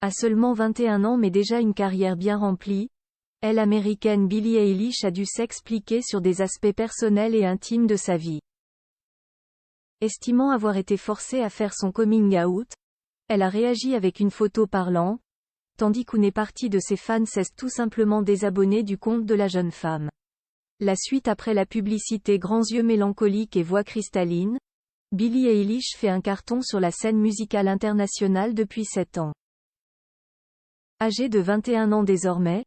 A seulement 21 ans mais déjà une carrière bien remplie, l'américaine Billie Eilish a dû s'expliquer sur des aspects personnels et intimes de sa vie. Estimant avoir été forcée à faire son coming out, elle a réagi avec une photo parlante, tandis qu'une partie de ses fans s'est tout simplement désabonnée du compte de la jeune femme. La suite après la publicité grands yeux mélancoliques et voix cristalline, Billie Eilish fait un carton sur la scène musicale internationale depuis 7 ans. Âgée de 21 ans désormais,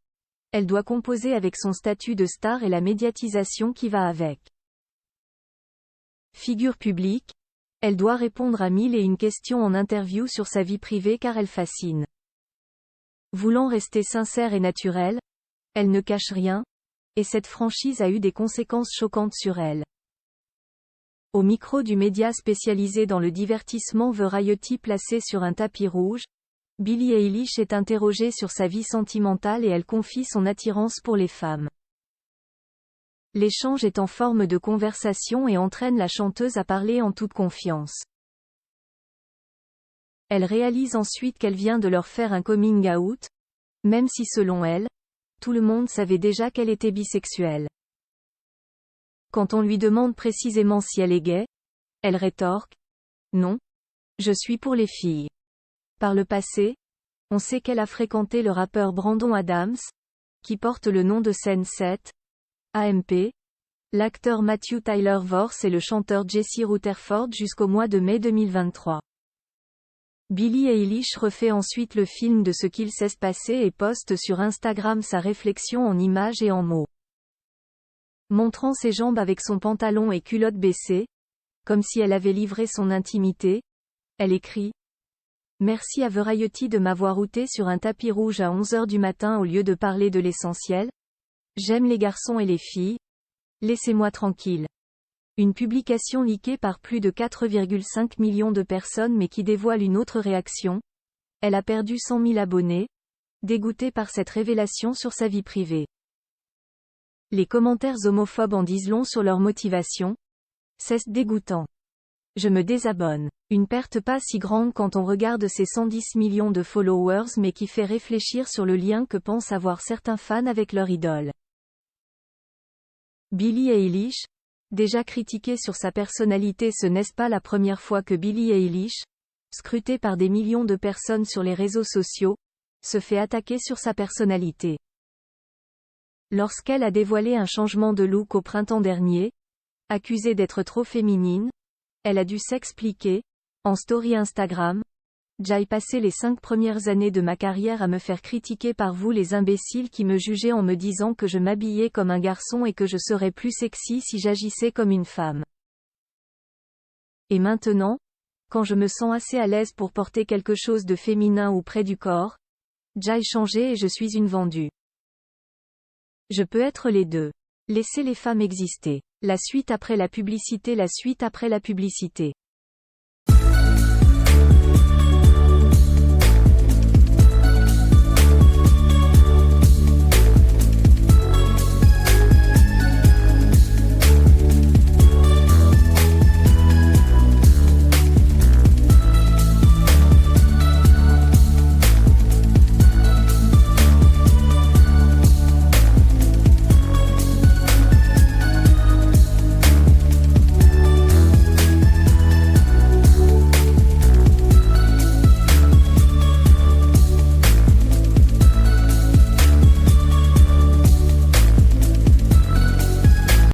elle doit composer avec son statut de star et la médiatisation qui va avec. Figure publique, elle doit répondre à 1001 questions en interview sur sa vie privée car elle fascine. Voulant rester sincère et naturelle, elle ne cache rien, et cette franchise a eu des conséquences choquantes sur elle. Au micro du média spécialisé dans le divertissement Variety placé sur un tapis rouge, Billie Eilish est interrogée sur sa vie sentimentale et elle confie son attirance pour les femmes. L'échange est en forme de conversation et entraîne la chanteuse à parler en toute confiance. Elle réalise ensuite qu'elle vient de leur faire un coming out, même si selon elle, tout le monde savait déjà qu'elle était bisexuelle. Quand on lui demande précisément si elle est gay, elle rétorque « Non, je suis pour les filles ». Par le passé, on sait qu'elle a fréquenté le rappeur Brandon Adams, qui porte le nom de scène 7, AMP, l'acteur Matthew Tyler Vorse et le chanteur Jesse Rutherford jusqu'au mois de mai 2023. Billie Eilish refait ensuite le film de ce qu'il s'est passé et poste sur Instagram sa réflexion en images et en mots. Montrant ses jambes avec son pantalon et culotte baissée, comme si elle avait livré son intimité, elle écrit « Merci à Variety de m'avoir outé sur un tapis rouge à 11h du matin au lieu de parler de l'essentiel. J'aime les garçons et les filles. Laissez-moi tranquille. » Une publication leakée par plus de 4,5 millions de personnes mais qui dévoile une autre réaction. Elle a perdu 100 000 abonnés, dégoûtée par cette révélation sur sa vie privée. Les commentaires homophobes en disent long sur leur motivation. C'est dégoûtant. Je me désabonne. Une perte pas si grande quand on regarde ses 110 millions de followers mais qui fait réfléchir sur le lien que pensent avoir certains fans avec leur idole. Billie Eilish, déjà critiquée sur sa personnalité, ce n'est pas la première fois que Billie Eilish, scrutée par des millions de personnes sur les réseaux sociaux, se fait attaquer sur sa personnalité. Lorsqu'elle a dévoilé un changement de look au printemps dernier, accusée d'être trop féminine, elle a dû s'expliquer, en story Instagram. J'ai passé les 5 premières années de ma carrière à me faire critiquer par vous les imbéciles qui me jugeaient en me disant que je m'habillais comme un garçon et que je serais plus sexy si j'agissais comme une femme. Et maintenant, quand je me sens assez à l'aise pour porter quelque chose de féminin ou près du corps, j'ai changé et je suis une vendue. Je peux être les deux. Laissez les femmes exister. La suite après la publicité.